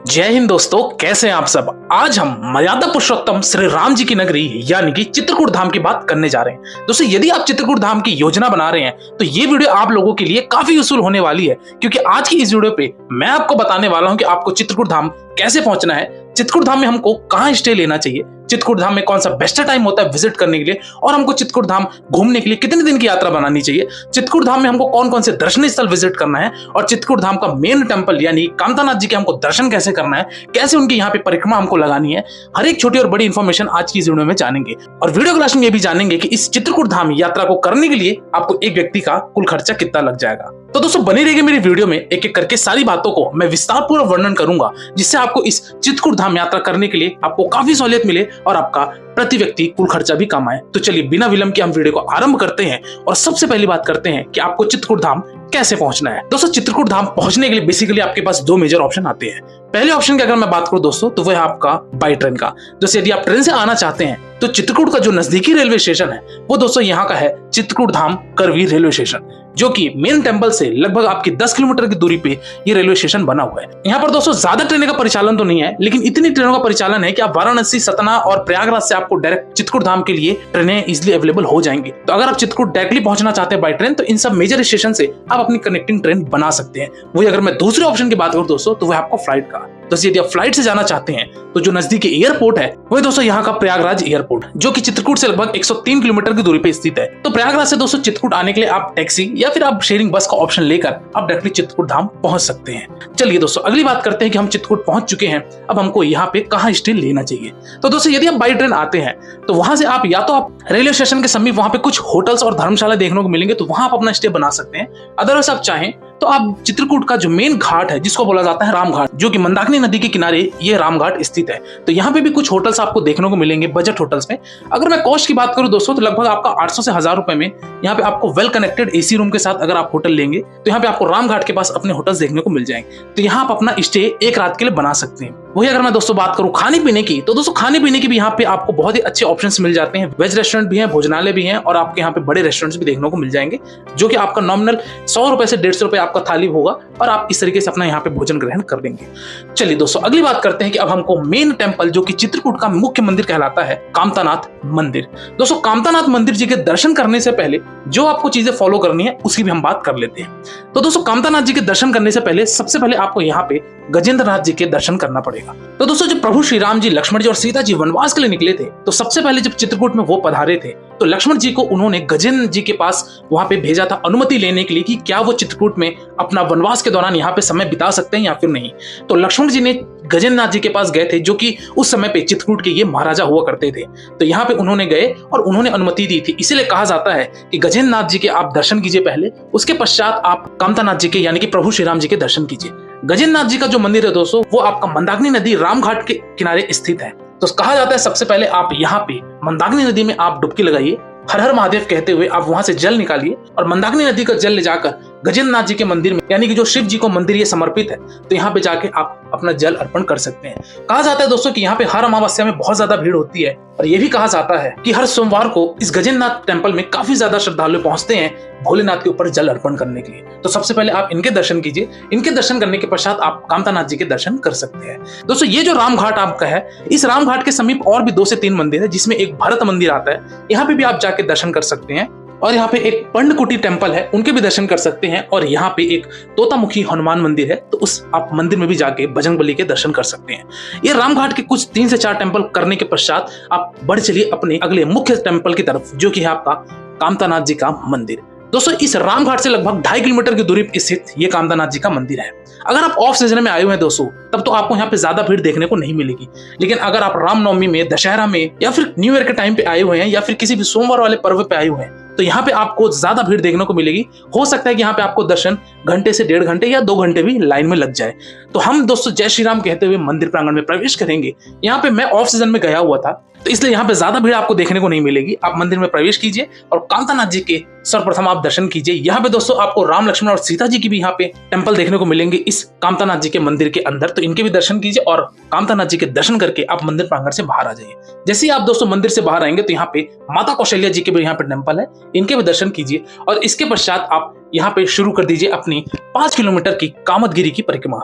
जय हिंद दोस्तों, कैसे हैं आप सब। आज हम मर्यादा पुरुषोत्तम श्री राम जी की नगरी यानी कि चित्रकूट धाम की बात करने जा रहे हैं। दोस्तों, यदि आप चित्रकूट धाम की योजना बना रहे हैं तो ये वीडियो आप लोगों के लिए काफी यूजफुल होने वाली है, क्योंकि आज की इस वीडियो पे मैं आपको बताने वाला हूं कि आपको चित्रकूट धाम कैसे पहुंचना है, चित्रकूट धाम में हमको कहां स्टे लेना चाहिए, चित्रकूट धाम में कौन सा बेस्ट टाइम होता है विजिट करने के लिए, और हमको चित्रकूट धाम घूमने के लिए कितने दिन की यात्रा बनानी चाहिए, चित्रकूट धाम में हमको कौन कौन से दर्शनीय स्थल विजिट करना है, और चित्रकूट धाम का मेन टेंपल यानी कामतानाथ जी के हमको दर्शन कैसे करना है, कैसे उनकी यहाँ पे परिक्रमा हमको लगानी है। हर एक छोटी और बड़ी इंफॉर्मेशन आज की इस वीडियो में जानेंगे। और वीडियो के लास्ट में ये भी जानेंगे कि इस चित्रकूट धाम यात्रा को करने के लिए आपको एक व्यक्ति का कुल खर्चा कितना लग जाएगा। तो दोस्तों, बनी रहेगी मेरी वीडियो में, एक एक करके सारी बातों को मैं विस्तारपूर्वक वर्णन करूंगा, जिससे आपको इस चित्रकूट धाम यात्रा करने के लिए आपको काफी सहूलियत मिले और आपका प्रति व्यक्ति कुल खर्चा भी कम आए। तो चलिए बिना विलंब के हम वीडियो को आरंभ करते हैं और सबसे पहली बात करते हैं कि आपको चित्रकूट धाम कैसे पहुंचना है। दोस्तों, चित्रकूट धाम पहुंचने के लिए बेसिकली आपके पास दो मेजर ऑप्शन आते हैं। पहले ऑप्शन की अगर मैं बात करूं दोस्तों, तो वह है आपका बाई ट्रेन का। जैसे यदि आप ट्रेन से आना चाहते हैं तो चित्रकूट का जो नजदीकी रेलवे स्टेशन है वो दोस्तों यहाँ का है चित्रकूट धाम करवी रेलवे स्टेशन, जो कि मेन टेंपल से लगभग आपकी 10 किलोमीटर की दूरी पे ये रेलवे स्टेशन बना हुआ है। यहाँ पर दोस्तों ज्यादा ट्रेनों का परिचालन तो नहीं है, लेकिन इतनी ट्रेनों का परिचालन है कि आप वाराणसी, सतना और प्रयागराज से आपको डायरेक्ट चित्रकूट धाम के लिए ट्रेनें इजिली अवेलेबल हो जाएंगी। तो अगर आप चित्रकूट डायरेक्टली पहुंचना चाहते हैं बाई ट्रेन, तो इन सब मेजर स्टेशन से आप अपनी कनेक्टिंग ट्रेन बना सकते हैं। वही अगर मैं दूसरे ऑप्शन की बात करूं दोस्तों, तो वह आपको फ्लाइट का। तो यदि आप फ्लाइट से जाना चाहते हैं तो जो नजदीकी एयरपोर्ट है वही दोस्तों यहाँ का प्रयागराज एयरपोर्ट, जो कि चित्रकूट से लगभग 103 किलोमीटर की दूरी पे स्थित है। तो प्रयागराज से दोस्तों चित्रकूट आने के लिए आप टैक्सी या फिर आप शेयरिंग बस का ऑप्शन लेकर आप डायरेक्टली चित्रकूट धाम पहुंच सकते हैं। चलिए दोस्तों, अगली बात करते हैं कि हम चित्रकूट पहुंच चुके हैं, अब हमको यहाँ पे कहाँ स्टे लेना चाहिए। तो दोस्तों, यदि आप बाई ट्रेन आते हैं तो वहां से आप या तो आप रेलवे स्टेशन के समीप वहां पे कुछ होटल्स और धर्मशाला देखने को मिलेंगे, तो वहां आप अपना स्टे बना सकते हैं। अदरवाइज आप चाहें तो आप चित्रकूट का जो मेन घाट है जिसको बोला जाता है राम घाट, जो कि मंदाकिनी नदी के किनारे ये राम घाट स्थित है, तो यहाँ पे भी कुछ होटल्स आपको देखने को मिलेंगे बजट होटल्स में। अगर मैं कॉस्ट की बात करूं दोस्तों, तो लगभग आपका 800 से 1000 रुपए में यहाँ पे आपको वेल कनेक्टेड एसी रूम के साथ अगर आप होटल लेंगे तो यहाँ पे आपको राम घाट के पास अपने होटल्स देखने को मिल जाएंगे। तो यहाँ आप अपना स्टे एक रात के लिए बना सकते हैं। वही अगर मैं दोस्तों बात करूं खाने पीने की, तो दोस्तों खाने पीने की भी यहाँ पे आपको बहुत ही अच्छे ऑप्शंस मिल जाते हैं। वेज रेस्टोरेंट भी हैं, भोजनालय भी हैं, और आपके यहाँ पे बड़े रेस्टोरेंट्स भी देखने को मिल जाएंगे, जो कि आपका नॉमिनल 100 रुपए से 150 रुपए आपका थाली होगा और आप इस तरीके से अपना यहाँ पे भोजन ग्रहण कर लेंगे। चलिए दोस्तों, अगली बात करते हैं कि अब हमको मेन टेंपल जो कि चित्रकूट का मुख्य मंदिर कहलाता है कामतानाथ मंदिर। दोस्तों, कामतानाथ मंदिर जी के दर्शन करने से पहले जो आपको चीजें फॉलो करनी है उसकी भी हम बात कर लेते हैं। तो दोस्तों, कामतानाथ जी के दर्शन करने से पहले सबसे पहले आपको यहाँ पे गजेंद्र नाथ जी के दर्शन करना पड़ेगा। तो दोस्तों, जब प्रभु श्री राम जी, लक्ष्मण जी और सीता जी वनवास के लिए निकले थे, तो सबसे पहले जब चित्रकूट में वो पधारे थे तो लक्ष्मण जी को उन्होंने गजेंद्र जी के पास वहां पे भेजा था अनुमति लेने के लिए कि क्या वो चित्रकूट में अपना वनवास के दौरान यहाँ पे समय बिता सकते हैं या फिर नहीं। तो लक्ष्मण जी ने गजेंद्र नाथ जी के पास गए थे, जो कि उस समय पे चित्रकूट के ये महाराजा हुआ करते थे। तो यहाँ पे उन्होंने गए और उन्होंने अनुमति दी थी। इसीलिए कहा जाता है कि गजेंद्र नाथ जी के आप दर्शन कीजिए पहले, उसके पश्चात आप कामतानाथ जी के यानी कि प्रभु श्री राम जी के दर्शन कीजिए। गजेंद्र नाथ जी का जो मंदिर है दोस्तों, वो आपका मंदाकिनी नदी राम घाट के किनारे स्थित है। तो कहा जाता है सबसे पहले आप यहाँ पे मंदाकिनी नदी में आप डुबकी लगाइए, हर हर महादेव कहते हुए आप वहां से जल निकालिए और मंदाकिनी नदी का जल ले जाकर गजेंद्र नाथ जी के मंदिर में, यानी कि जो शिव जी को मंदिर ये समर्पित है, तो यहाँ पे जाके आप अपना जल अर्पण कर सकते हैं। कहा जाता है दोस्तों कि यहाँ पे हर अमावस्या में बहुत ज्यादा भीड़ होती है, और ये भी कहा जाता है कि हर सोमवार को इस गजेंद्र नाथ टेंपल में काफी ज्यादा श्रद्धालु पहुंचते हैं भोलेनाथ के ऊपर जल अर्पण करने के लिए। तो सबसे पहले आप इनके दर्शन कीजिए, इनके दर्शन करने के पश्चात आप कामतानाथ जी के दर्शन कर सकते हैं। दोस्तों, ये जो राम घाट आपका है, इस राम घाट के समीप और भी 2 से 3 मंदिर है, जिसमें एक भरत मंदिर आता है, यहाँ पे भी आप जाके दर्शन कर सकते हैं। और यहाँ पे एक पर्णकुटी टेंपल है, उनके भी दर्शन कर सकते हैं। और यहाँ पे एक तोतामुखी हनुमान मंदिर है, तो उस आप मंदिर में भी जाके बजरंगबली के दर्शन कर सकते हैं। ये रामघाट के कुछ 3 से 4 टेंपल करने के पश्चात आप बढ़ चलिए अपने अगले मुख्य टेंपल की तरफ, जो कि है आपका कामतानाथ जी का मंदिर। दोस्तों, इस रामघाट से लगभग 2.5 किलोमीटर की दूरी पर स्थित ये कामतानाथ जी का मंदिर है। अगर आप ऑफ सीजन में आए हुए हैं दोस्तों, तब तो आपको यहाँ पे ज्यादा भीड़ देखने को नहीं मिलेगी, लेकिन अगर आप रामनवमी में, दशहरा में या फिर न्यू ईयर के टाइम पे आए हुए हैं या फिर किसी भी सोमवार वाले पर्व पे आए हुए हैं, तो यहाँ पे आपको ज्यादा भीड़ देखने को मिलेगी। हो सकता है कि यहाँ पे आपको दर्शन घंटे से 1.5 घंटे या 2 घंटे भी लाइन में लग जाए। तो हम दोस्तों जय श्री राम कहते हुए मंदिर प्रांगण में प्रवेश करेंगे। यहाँ पे मैं ऑफ सीजन में गया हुआ था, तो इसलिए यहाँ पे ज्यादा भीड़ आपको देखने को नहीं मिलेगी। आप मंदिर में प्रवेश कीजिए और कामतानाथ जी के सर्वप्रथम आप दर्शन कीजिए। यहाँ पे दोस्तों आपको राम, लक्ष्मण और सीता जी की भी यहाँ पे टेंपल देखने को मिलेंगे इस कामतानाथ जी के मंदिर के अंदर, तो इनके भी दर्शन कीजिए और कामतानाथ जी के दर्शन करके आप मंदिर प्रांगण से बाहर आ जाइए। जैसे ही आप दोस्तों मंदिर से बाहर आएंगे तो यहाँ पे माता कौशल्या जी के भी यहाँ पे टेंपल है, इनके भी दर्शन कीजिए और इसके पश्चात आप यहाँ पे शुरू कर दीजिए अपनी 5 किलोमीटर की कामदगिरी की परिक्रमा।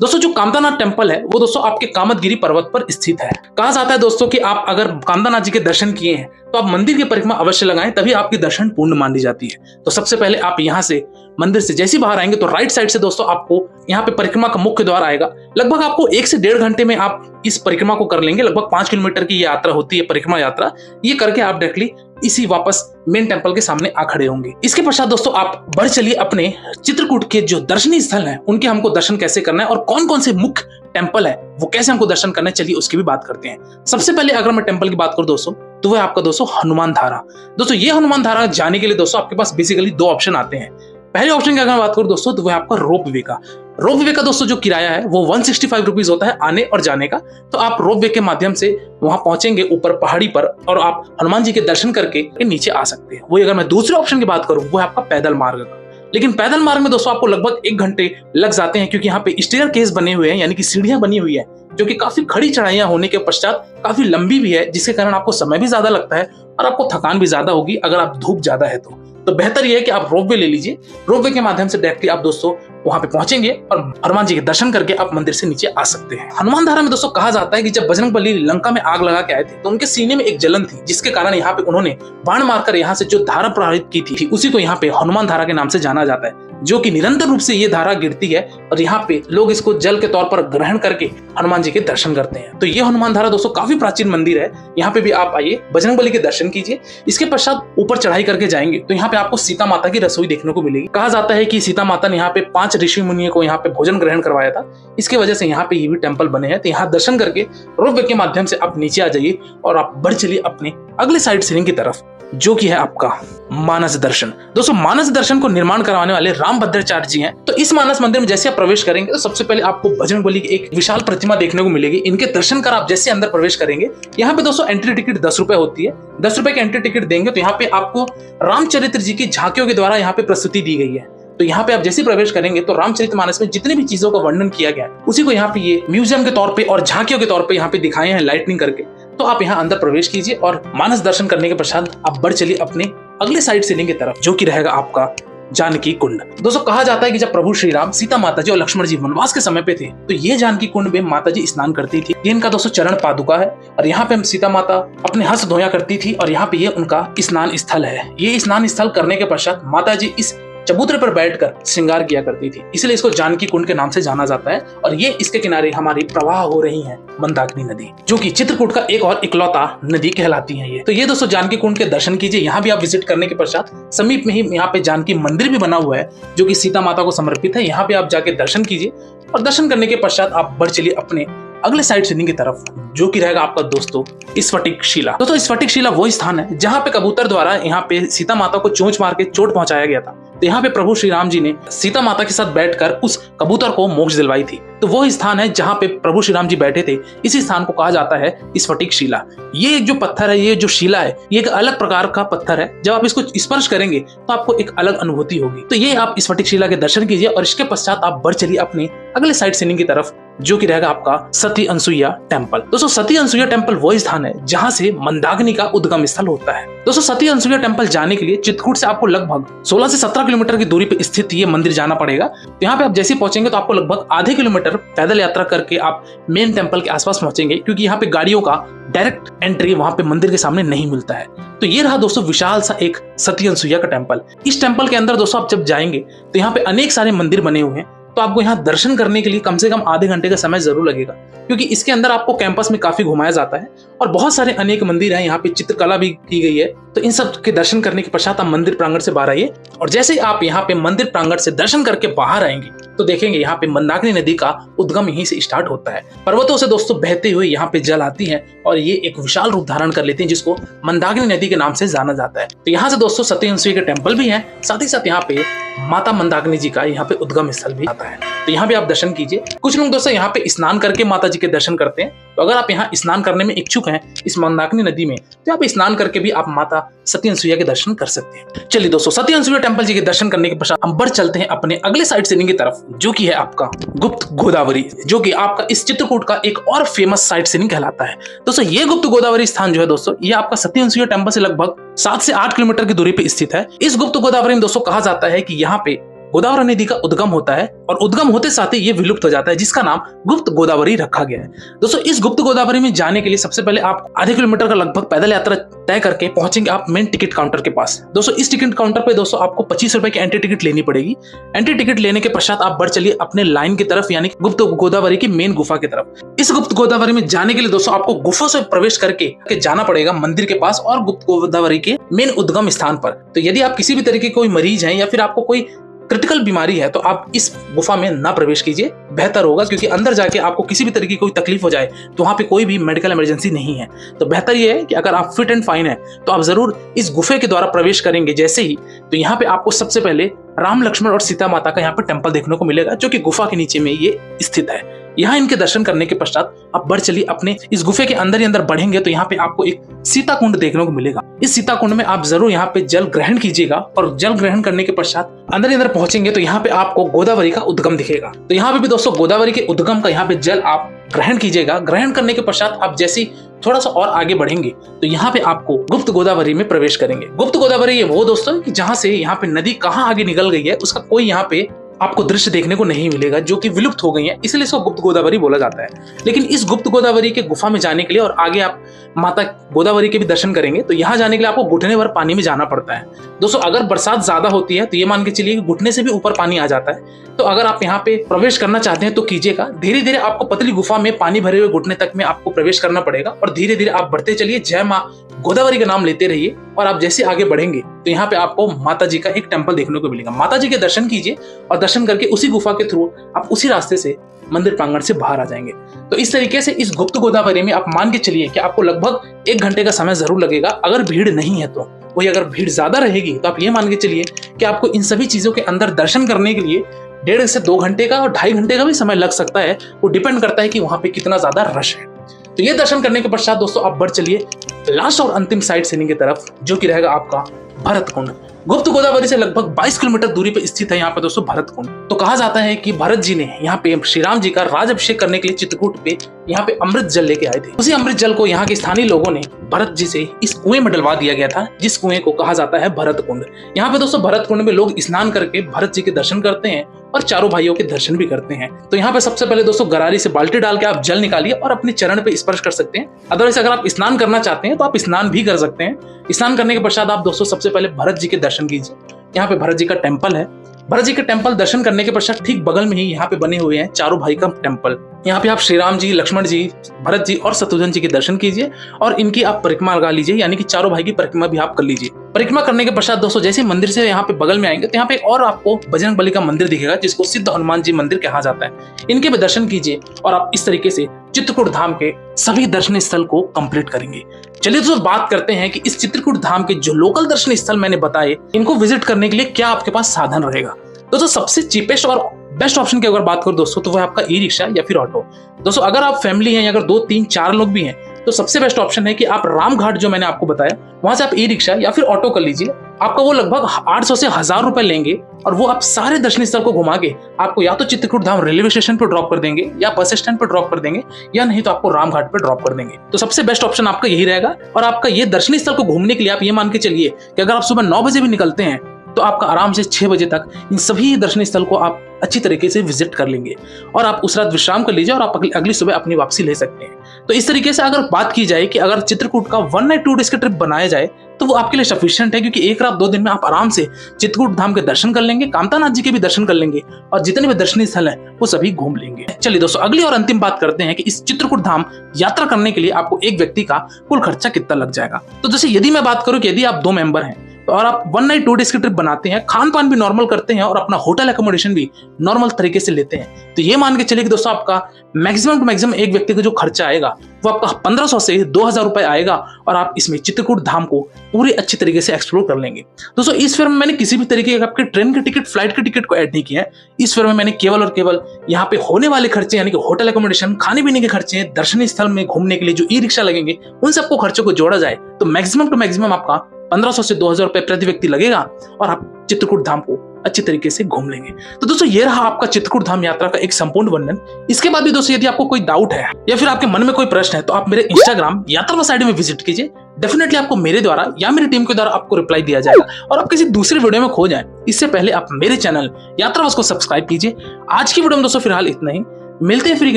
दोस्तों जो कामदानाथ टेम्पल है वो दोस्तों आपके कामदगिरी पर्वत पर स्थित है। कहा जाता है दोस्तों कि आप अगर कामदानाथ जी के दर्शन किए हैं तो आप मंदिर की परिक्रमा अवश्य लगाएं, तभी आपकी दर्शन पूर्ण मानी जाती है। तो सबसे पहले आप यहाँ से मंदिर से जैसे बाहर आएंगे तो राइट साइड से दोस्तों आपको यहाँ पे परिक्रमा का मुख्य द्वार आएगा। लगभग आपको 1 से 1.5 घंटे में आप इस परिक्रमा को कर लेंगे। लगभग 5 किलोमीटर की यात्रा होती है, परिक्रमा यात्रा। ये करके आप डायरेक्टली इसी वापस मेन टेंपल के सामने आ खड़े होंगे। इसके पश्चात दोस्तों आप बढ़ चलिए अपने चित्रकूट के जो दर्शनीय स्थल हैं उनके हमको दर्शन कैसे करना है और कौन कौन से मुख्य टेंपल है वो कैसे हमको दर्शन करना है, चलिए उसकी भी बात करते हैं। सबसे पहले अगर मैं टेंपल की बात करूं दोस्तों तो वह आपका दोस्तों हनुमान धारा। दोस्तों ये हनुमान धारा जाने के लिए दोस्तों आपके पास बेसिकली 2 ऑप्शन आते हैं। पहले ऑप्शन की अगर मैं बात करूं दोस्तों तो वह आपका रोप वे का। रोप वे का दोस्तों जो किराया है वो 165 रुपीज होता है आने और जाने का। तो आप रोप वे के माध्यम से वहां पहुंचेंगे ऊपर पहाड़ी पर और आप हनुमान जी के दर्शन करके नीचे आ सकते हैं। वही अगर मैं दूसरे ऑप्शन की बात करूं वो है आपका पैदल मार्ग का। लेकिन पैदल मार्ग में दोस्तों आपको लगभग 1 घंटे लग जाते हैं, क्योंकि यहाँ पे स्टेयर केस बने हुए हैं, यानी कि सीढ़ियां बनी हुई है जो कि काफी खड़ी चढ़ाइयां होने के पश्चात काफी लंबी भी है, जिसके कारण आपको समय भी ज्यादा लगता है और आपको थकान भी ज्यादा होगी अगर आप धूप ज्यादा है तो बेहतर यह है कि आप रोपवे ले लीजिए। रोपवे के माध्यम से डायरेक्टली आप दोस्तों वहां पे पहुंचेंगे और हनुमान जी के दर्शन करके आप मंदिर से नीचे आ सकते हैं। हनुमान धारा में दोस्तों कहा जाता है कि जब बजरंगबली लंका में आग लगा के आए थे तो उनके सीने में एक जलन थी, जिसके कारण यहाँ पे उन्होंने बाण मारकर यहाँ से जो धारा प्रवाहित की थी उसी को यहाँ पे हनुमान धारा के नाम से जाना जाता है, जो कि निरंतर रूप से ये धारा गिरती है और यहाँ पे लोग इसको जल के तौर पर ग्रहण करके हनुमान जी के दर्शन करते हैं। तो ये हनुमान धारा दोस्तों काफी प्राचीन मंदिर है। यहाँ पे भी आप आइए, बजरंगबली के दर्शन कीजिए। इसके पश्चात ऊपर चढ़ाई करके जाएंगे तो यहाँ पे आपको सीता माता की रसोई देखने को मिलेगी। कहा जाता है कि सीता माता ने यहाँ पे 5 ऋषि मुनियों को यहाँ पे भोजन ग्रहण करवाया था, इसकी वजह से यहाँ पे ये भी टेम्पल बने हैं। तो यहाँ दर्शन करके रोपवे के माध्यम से आप नीचे आ जाइए और आप बढ़ चलिए अपने अगले साइड सीलिंग की तरफ, जो कि है आपका मानस दर्शन। दोस्तों मानस दर्शन को निर्माण करवाने वाले रामभद्राचार्य जी हैं। तो इस मानस मंदिर में जैसे आप प्रवेश करेंगे तो सबसे पहले आपको बजरंगबली की एक विशाल प्रतिमा देखने को मिलेगी। इनके दर्शन कर आप जैसे अंदर प्रवेश करेंगे, यहाँ पे दोस्तों एंट्री टिकट 10 रुपए होती है। 10 रुपए की एंट्री टिकट देंगे तो यहाँ पे आपको रामचरित्र जी की झांकियों के द्वारा यहाँ पे प्रस्तुति दी गई है। तो यहाँ पे आप जैसे प्रवेश करेंगे तो रामचरितमानस में जितनी भी चीजों का वर्णन किया गया है उसी को यहाँ पे ये म्यूजियम के तौर पे और झांकियों के तौर पे यहाँ पे दिखाए हैं लाइटनिंग करके। तो आप यहाँ अंदर प्रवेश कीजिए और मानस दर्शन करने के पश्चात आप बढ़ चलिए अपने अगले साइड सीलिंग की तरफ, जो कि रहेगा आपका जानकी कुंड। दोस्तों कहा जाता है कि जब प्रभु श्री राम, सीता माता जी और लक्ष्मण जी वनवास के समय पे थे तो ये जानकी कुंड में माता जी स्नान करती थी। ये इनका दोस्तों चरण पादुका है और यहाँ पे सीता माता अपने हस्त धोया करती थी और यहाँ पे ये उनका स्नान स्थल है। ये स्नान स्थल करने के पश्चात माता जी इस चबूतरे पर बैठकर श्रृंगार किया करती थी, इसलिए इसको जानकी कुंड के नाम से जाना जाता है। और ये इसके किनारे हमारी प्रवाह हो रही है मंदाकिनी नदी, जो कि चित्रकूट का एक और इकलौता नदी कहलाती है ये। तो ये दोस्तों जानकी कुंड के दर्शन कीजिए। यहाँ भी आप विजिट करने के पश्चात समीप में ही यहाँ पे जानकी मंदिर भी बना हुआ है, जो कि सीता माता को समर्पित है। यहाँ पे आप जाके दर्शन कीजिए और दर्शन करने के पश्चात आप बढ़ चलिए अपने अगले साइड सीलिंग की तरफ, जो कि रहेगा आपका दोस्तों स्फटिक शिला। दोस्तों स्फटिक शिला वो स्थान है जहाँ पे कबूतर द्वारा यहाँ पे सीता माता को चोंच मार के चोट पहुंचाया गया था। तो यहाँ पे प्रभु श्री राम जी ने सीता माता के साथ बैठकर उस कबूतर को मोक्ष दिलवाई थी। तो वो स्थान है जहाँ पे प्रभु श्री राम जी बैठे थे। इसी स्थान को कहा जाता है स्फटिक शिला। ये एक जो पत्थर है, ये जो शिला है, ये एक अलग प्रकार का पत्थर है। जब आप इसको स्पर्श करेंगे तो आपको एक अलग अनुभूति होगी। तो ये आप स्फटिक शिला के दर्शन कीजिए और इसके पश्चात आप बढ़ चलिए अपने अगले साइड सीलिंग की तरफ, जो कि रहेगा आपका सती अनसुईया टेम्पल। दोस्तों सती अनसुईया टेम्पल वो स्थान है जहां से मंदाकिनी का उद्गम स्थल होता है। दोस्तों सती अनसुईया टेम्पल जाने के लिए चित्रकूट से आपको लगभग 16 से 17 किलोमीटर की दूरी पे स्थित ये मंदिर जाना पड़ेगा। तो यहाँ पे आप जैसे पहुंचेंगे तो आपको लगभग आधे किलोमीटर पैदल यात्रा करके आप मेन टेम्पल के आसपास पहुंचेंगे, क्योंकि यहाँ पे गाड़ियों का डायरेक्ट एंट्री वहां पे मंदिर के सामने नहीं मिलता है। तो ये रहा दोस्तों विशाल सा एक सती अनसुईया का टेम्पल। इस टेम्पल के अंदर दोस्तों आप जब जाएंगे तो यहाँ पे अनेक सारे मंदिर बने हुए हैं। तो आपको यहाँ दर्शन करने के लिए कम से कम आधे घंटे का समय जरूर लगेगा, क्योंकि इसके अंदर आपको कैंपस में काफी घुमाया जाता है और बहुत सारे अनेक मंदिर हैं। यहाँ पे चित्रकला भी की गई है। तो इन सब के दर्शन करने के पश्चात आप मंदिर प्रांगण से बाहर आइए और जैसे ही आप यहाँ पे मंदिर प्रांगण से दर्शन करके बाहर आएंगे तो देखेंगे यहाँ पे मंदाकिनी नदी का उद्गम यहीं से स्टार्ट होता है। पर्वतों से दोस्तों बहते हुए यहाँ पे जल आती है और ये एक विशाल रूप धारण कर लेती है, जिसको मंदाकिनी नदी के नाम से जाना जाता है। तो यहाँ से दोस्तों सती अनसुईया के टेम्पल भी है, साथ ही साथ यहाँ पे माता मंदाकिनी जी का यहाँ पे उद्गम स्थल भी आता है। तो यहाँ पे आप दर्शन कीजिए। कुछ लोग दोस्तों यहाँ पे स्नान करके माता जी के दर्शन करते हैं तो अगर आप यहाँ स्नान करने में इच्छुक हैं इस मंदाकिनी नदी में, तो आप स्नान करके भी आप माता सती अनसुईया के दर्शन कर सकते हैं। चलिए दोस्तों, सती अनसुईया टेम्पल जी के दर्शन करने के पश्चात हम बढ़ चलते हैं अपने अगले साइट सीइंग की तरफ, जो कि है आपका गुप्त गोदावरी, जो कि आपका इस चित्रकूट का एक और फेमस साइट सीइंग कहलाता है। दोस्तों ये गुप्त गोदावरी स्थान जो है दोस्तों, ये आपका सती अनसुईया टेम्पल से लगभग 7 से 8 किलोमीटर की दूरी पे स्थित है। इस गुप्त गोदावरी में दोस्तों कहा जाता है कि यहाँ पे गोदावरी नदी का उद्गम होता है और उद्गम होते साथ ही ये विलुप्त हो जाता है, जिसका नाम गुप्त गोदावरी रखा गया है। दोस्तों इस गुप्त गोदावरी में जाने के लिए सबसे पहले आप आधे किलोमीटर का लगभग पैदल यात्रा तय करके पहुंचेंगे आप मेन टिकट काउंटर के पास। दोस्तों इस टिकट काउंटर पे दोस्तों आपको 25 रुपए की एंट्री टिकट लेनी पड़ेगी। एंट्री टिकट लेने के पश्चात आप बढ़ चलिए अपने लाइन की तरफ, यानी गुप्त गोदावरी की मेन गुफा की तरफ। इस गुप्त गोदावरी में जाने के लिए दोस्तों आपको गुफा से प्रवेश करके जाना पड़ेगा मंदिर के पास और गुप्त गोदावरी के मेन उद्गम स्थान पर। तो यदि आप किसी भी तरीके के कोई मरीज हैं या फिर आपको कोई क्रिटिकल बीमारी है तो आप इस गुफा में ना प्रवेश कीजिए, बेहतर होगा, क्योंकि अंदर जाके आपको किसी भी तरीके की कोई तकलीफ हो जाए तो वहां पे कोई भी मेडिकल इमरजेंसी नहीं है। तो बेहतर ये है कि अगर आप फिट एंड फाइन है तो आप जरूर इस गुफे के द्वारा प्रवेश करेंगे जैसे ही, तो यहाँ पे आपको सबसे पहले राम लक्ष्मण और सीता माता का यहाँ पे टेम्पल देखने को मिलेगा, जो कि गुफा के नीचे में ये स्थित है। यहाँ इनके दर्शन करने के पश्चात आप बढ़ चलिए अपने इस गुफे के अंदर ही अंदर बढ़ेंगे तो यहाँ पे आपको एक सीता कुंड देखने को मिलेगा। इस सीता कुंड में आप जरूर यहाँ पे जल ग्रहण कीजिएगा और जल ग्रहण करने के पश्चात अंदर ही अंदर पहुंचेंगे तो यहाँ पे आपको गोदावरी का उद्गम दिखेगा। तो यहाँ पे भी दोस्तों गोदावरी के उद्गम का यहाँ पे जल आप ग्रहण कीजिएगा। ग्रहण करने के पश्चात आप जैसे थोड़ा सा और आगे बढ़ेंगे तो यहाँ पे आपको गुप्त गोदावरी में प्रवेश करेंगे। गुप्त गोदावरी ये वो दोस्तों कि जहाँ से यहाँ पे नदी कहाँ आगे निकल गई है उसका कोई यहाँ पे आपको दृश्य देखने को नहीं मिलेगा, जो कि विलुप्त हो गई है, इसलिए इसको गुप्त गोदावरी बोला जाता है। लेकिन इस गुप्त गोदावरी के गुफा में जाने के लिए और आगे आप माता गोदावरी के भी दर्शन करेंगे तो यहाँ जाने के लिए आपको घुटने भर पानी में जाना पड़ता है। दोस्तों अगर बरसात ज्यादा होती है तो ये मान के चलिए कि घुटने से भी ऊपर पानी आ जाता है। तो अगर आप यहाँ पे प्रवेश करना चाहते हैं तो कीजिएगा। धीरे धीरे आपको पतली गुफा में पानी भरे हुए घुटने तक में आपको प्रवेश करना पड़ेगा और धीरे धीरे आप बढ़ते चलिए, जय माँ गोदावरी का नाम लेते रहिए और आप जैसे आगे बढ़ेंगे तो यहाँ पे आपको माता जी का एक टेम्पल देखने को मिलेगा। माता जी के दर्शन कीजिए और दर्शन करके उसी गुफा के थ्रू आप उसी रास्ते से मंदिर प्रांगण से बाहर आ जाएंगे। तो इस तरीके से इस गुप्त गोदावरी में आप मान के चलिए कि आपको लगभग 1 घंटे का समय जरूर लगेगा अगर भीड़ नहीं है तो। वही अगर भीड़ ज्यादा रहेगी तो आप ये मान के चलिए कि आपको इन सभी चीजों के अंदर दर्शन करने के लिए 1.5 से 2 घंटे का और 2.5 घंटे का भी समय लग सकता है। वो डिपेंड करता है कि वहां पे कितना ज्यादा रश है। तो ये दर्शन करने के पश्चात दोस्तों आप बढ़ चलिए लास्ट और अंतिम साइट सीइंग की तरफ, जो कि रहेगा आपका भरत कुंड। गुप्त गोदावरी से लगभग 22 किलोमीटर दूरी पे स्थित है यहाँ पे दोस्तों भरत कुंड। तो कहा जाता है कि भरत जी ने यहाँ पे श्री राम जी का राज अभिषेक करने के लिए चित्रकूट पे यहाँ पे अमृत जल लेके आए थे। उसी अमृत जल को यहाँ के स्थानीय लोगों ने भरत जी से इस कुएं में डलवा दिया गया था, जिस कुएं को कहा जाता है भरत कुंड। यहाँ पे दोस्तों भरत कुंड में लोग स्नान करके भरत जी के दर्शन करते हैं और चारों भाइयों के दर्शन भी करते हैं। तो यहाँ पे सबसे पहले दोस्तों गरारी से बाल्टी डाल के आप जल निकालिए और अपने चरण पे स्पर्श कर सकते हैं। अदरवाइज अगर आप स्नान करना चाहते हैं तो आप स्नान भी कर सकते हैं। स्नान करने के पश्चात आप दोस्तों सबसे पहले भरत जी के दर्शन कीजिए। यहाँ पे भरत जी का टेम्पल है। भरत जी के टेम्पल दर्शन करने के पश्चात ठीक बगल में ही यहाँ पे बने हुए हैं चारों भाई का टेम्पल। यहाँ पे आप श्री राम जी, लक्ष्मण जी, भरत जी और शत्रुघ्न जी के दर्शन कीजिए और इनकी आप परिक्रमा लगा लीजिए, यानी कि चारों भाई की परिक्रमा भी आप कर लीजिए। परिक्रमा करने के पश्चात दोस्तों जैसे मंदिर से यहाँ पे बगल में आएंगे तो यहाँ पे और आपको बजरंग बली का मंदिर दिखेगा, जिसको सिद्ध हनुमान जी मंदिर कहा जाता है। इनके भी दर्शन कीजिए और आप इस तरीके से चित्रकूट धाम के सभी दर्शनीय स्थल को कंप्लीट करेंगे। चलिए दोस्तों बात करते हैं कि इस चित्रकूट धाम के जो लोकल दर्शनीय स्थल मैंने बताए, इनको विजिट करने के लिए क्या आपके पास साधन रहेगा। दोस्तों सबसे चीपेस्ट और बेस्ट ऑप्शन की अगर बात करूं दोस्तों तो वो है आपका ई रिक्शा या फिर ऑटो। दोस्तों अगर आप फैमिली हैं या अगर 2, 3, 4 लोग भी हैं तो सबसे बेस्ट ऑप्शन है कि आप रामघाट जो मैंने आपको बताया वहां से आप ई रिक्शा या फिर ऑटो कर लीजिए। आपका वो लगभग 800 से 1000 रुपए लेंगे और वो आप सारे दर्शनीय स्थल को घुमा के आपको या तो चित्रकूट धाम रेलवे स्टेशन पर ड्रॉप कर देंगे या बस स्टैंड पर ड्रॉप कर देंगे, या नहीं तो आपको रामघाट पर ड्रॉप कर देंगे। तो सबसे बेस्ट ऑप्शन आपका यही रहेगा। और आपका ये दर्शनीय स्थल को घूमने के लिए आप ये मान के चलिए कि अगर आप सुबह 9 बजे भी निकलते हैं तो आपका आराम से 6 बजे तक इन सभी दर्शनीय स्थल को आप अच्छी तरीके से विजिट कर लेंगे और आप उस रात विश्राम कर लीजिए और आप अगली सुबह अपनी वापसी ले सकते हैं। तो इस तरीके से अगर बात की जाए कि अगर चित्रकूट का 1 नाइट 2 डेज का ट्रिप बनाया जाए तो वो आपके लिए सफिशिएंट है, क्योंकि 1 रात 2 दिन में आप आराम से चित्रकूट धाम के दर्शन कर लेंगे, कामतानाथ जी के भी दर्शन कर लेंगे और जितने भी दर्शनीय स्थल हैं वो सभी घूम लेंगे। चलिए दोस्तों अगली और अंतिम बात करते हैं कि इस चित्रकूट धाम यात्रा करने के लिए आपको एक व्यक्ति का कुल खर्चा कितना लग जाएगा। तो जैसे यदि मैं बात करूं कि यदि आप 2 मेंबर हैं तो और आप 1 नाइट 2 डेज की ट्रिप बनाते हैं, खान पान भी नॉर्मल करते हैं और अपना होटल एकोमोडेशन भी नॉर्मल तरीके से लेते हैं, तो ये मान के चलिए कि दोस्तों आपका मैक्सिमम टू मैक्सिमम एक व्यक्ति का जो खर्चा आएगा वो आपका 1500 से 2000 रुपए आएगा और आप इसमें चित्रकूट धाम को पूरी अच्छी तरीके से एक्सप्लोर कर लेंगे। दोस्तों इस फेयर में मैंने किसी भी तरीके के आपके ट्रेन के टिकट, फ्लाइट के टिकट को ऐड नहीं किया है। इस फेयर में मैंने केवल और केवल यहाँ पे होने वाले खर्चे यानी कि होटल एकोमोडेशन, खाने पीने के खर्चे, दर्शनीय स्थल में घूमने के लिए जो ई रिक्शा लगेंगे, उन सबको खर्चों को जोड़ा जाए तो मैक्सिमम टू मैक्सिमम आपका 1500 से 2000 रुपए प्रति व्यक्ति लगेगा और आप चित्रकूट धाम को अच्छी तरीके से घूम लेंगे। तो दोस्तों ये रहा आपका चित्रकूट धाम यात्रा का एक संपूर्ण वर्णन। इसके बाद भी दोस्तों यदि आपको कोई डाउट है या फिर आपके मन में कोई प्रश्न है तो आप मेरे इंस्टाग्राम यात्रावास आईडी में विजिट कीजिए। डेफिनेटली आपको मेरे द्वारा या मेरी टीम के द्वारा आपको रिप्लाई दिया जाएगा और आप किसी दूसरे वीडियो में खो जाएं इससे पहले आप मेरे चैनल यात्रावास को सब्सक्राइब कीजिए। आज की वीडियो में दोस्तों फिलहाल इतना ही। मिलते हैं फिर एक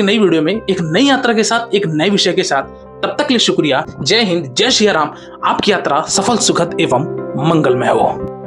नई वीडियो में एक नई यात्रा के साथ, एक नए विषय के साथ। तब तक के लिए शुक्रिया। जय हिंद, जय श्री राम। आपकी यात्रा सफल, सुखद एवं मंगलमय हो।